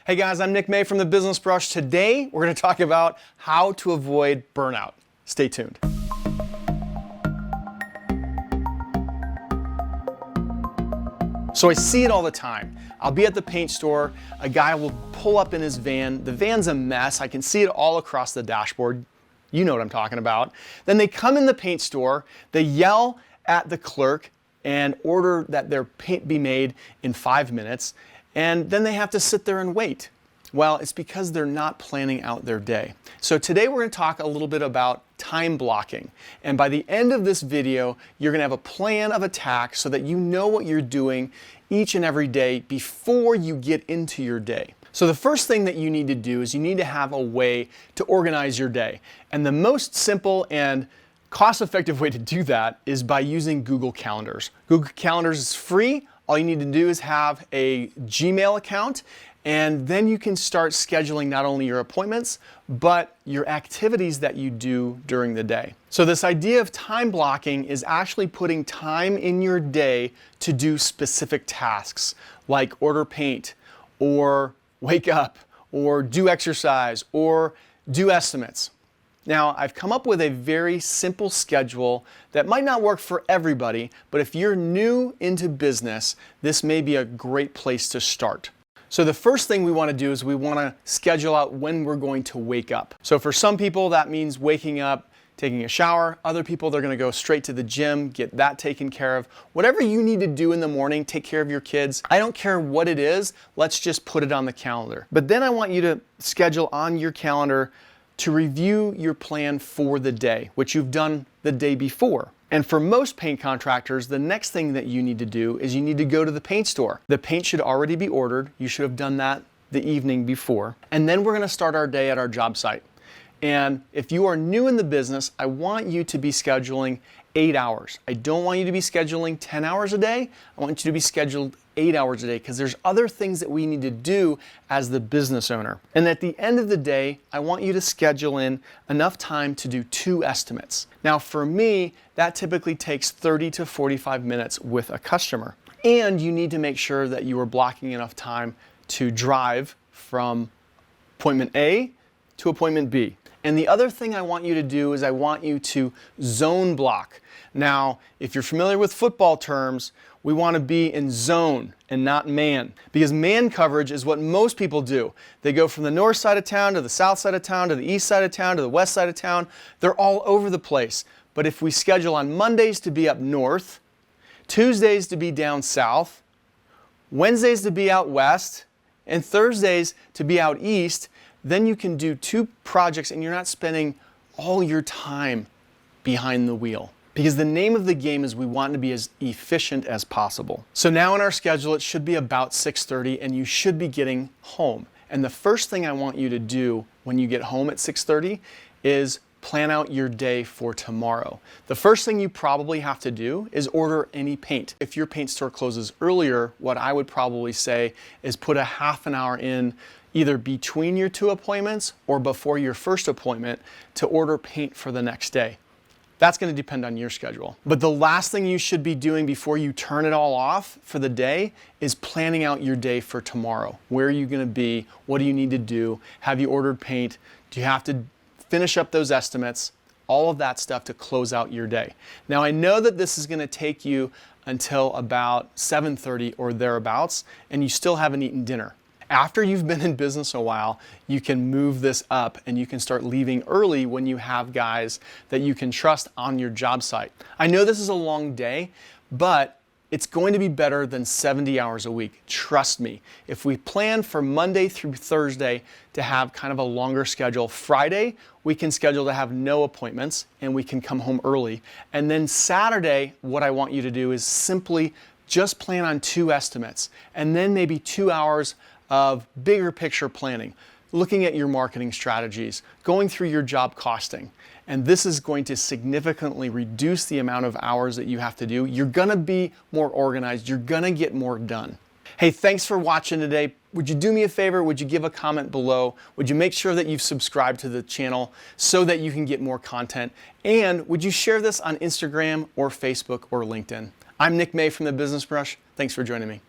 Hey guys, I'm Nick May from The Business Brush. Today, we're going to talk about how to avoid burnout. Stay tuned. So I see it all the time. I'll be at the paint store, a guy will pull up in his van, the van's a mess, I can see it all across the dashboard. You know what I'm talking about. Then they come in the paint store, they yell at the clerk and order that their paint be made in 5 minutes, and then they have to sit there and wait. Well, it's because they're not planning out their day. So today we're going to talk a little bit about time blocking. And by the end of this video, you're going to have a plan of attack so that you know what you're doing each and every day before you get into your day. So the first thing that you need to do is you need to have a way to organize your day. And the most simple and cost-effective way to do that is by using Google Calendars. Google Calendars is free. All you need to do is have a Gmail account, and then you can start scheduling not only your appointments, but your activities that you do during the day. So this idea of time blocking is actually putting time in your day to do specific tasks, like order paint, or wake up, or do exercise, or do estimates. Now, I've come up with a very simple schedule that might not work for everybody, but if you're new into business, this may be a great place to start. So the first thing we want to do is we want to schedule out when we're going to wake up. So for some people, that means waking up, taking a shower. Other people, they're going to go straight to the gym, get that taken care of. Whatever you need to do in the morning, take care of your kids. I don't care what it is, let's just put it on the calendar. But then I want you to schedule on your calendar to review your plan for the day, which you've done the day before. And for most paint contractors, the next thing that you need to do is you need to go to the paint store. The paint should already be ordered. You should have done that the evening before. And then we're going to start our day at our job site. And if you are new in the business, I want you to be scheduling 8 hours. I don't want you to be scheduling 10 hours a day. I want you to be scheduled 8 hours a day because there's other things that we need to do as the business owner. And at the end of the day, I want you to schedule in enough time to do 2 estimates. Now for me, that typically takes 30 to 45 minutes with a customer. And you need to make sure that you are blocking enough time to drive from appointment A to appointment B. And the other thing I want you to do is I want you to zone block. Now, if you're familiar with football terms, we want to be in zone and not man, because man coverage is what most people do. They go from the north side of town to the south side of town to the east side of town to the west side of town. They're all over the place. But if we schedule on Mondays to be up north, Tuesdays to be down south, Wednesdays to be out west, and Thursdays to be out east, then you can do 2 projects and you're not spending all your time behind the wheel. Because the name of the game is we want to be as efficient as possible. So now in our schedule, it should be about 6:30 and you should be getting home. And the first thing I want you to do when you get home at 6:30 is plan out your day for tomorrow. The first thing you probably have to do is order any paint. If your paint store closes earlier, what I would probably say is put a half an hour in either between your 2 appointments or before your first appointment to order paint for the next day. That's going to depend on your schedule. But the last thing you should be doing before you turn it all off for the day is planning out your day for tomorrow. Where are you going to be? What do you need to do? Have you ordered paint? Do you have to finish up those estimates? All of that stuff to close out your day. Now I know that this is going to take you until about 7:30 or thereabouts, and you still haven't eaten dinner. After you've been in business a while, you can move this up and you can start leaving early when you have guys that you can trust on your job site. I know this is a long day, but it's going to be better than 70 hours a week. Trust me. If we plan for Monday through Thursday to have kind of a longer schedule, Friday we can schedule to have no appointments and we can come home early. And then Saturday, what I want you to do is simply just plan on 2 estimates and then maybe 2 hours of bigger picture planning, looking at your marketing strategies, going through your job costing. And this is going to significantly reduce the amount of hours that you have to do. You're gonna be more organized, you're gonna get more done. Hey, thanks for watching today. Would you do me a favor? Would you give a comment below? Would you make sure that you've subscribed to the channel so that you can get more content? And would you share this on Instagram or Facebook or LinkedIn? I'm Nick May from The Business Brush. Thanks for joining me.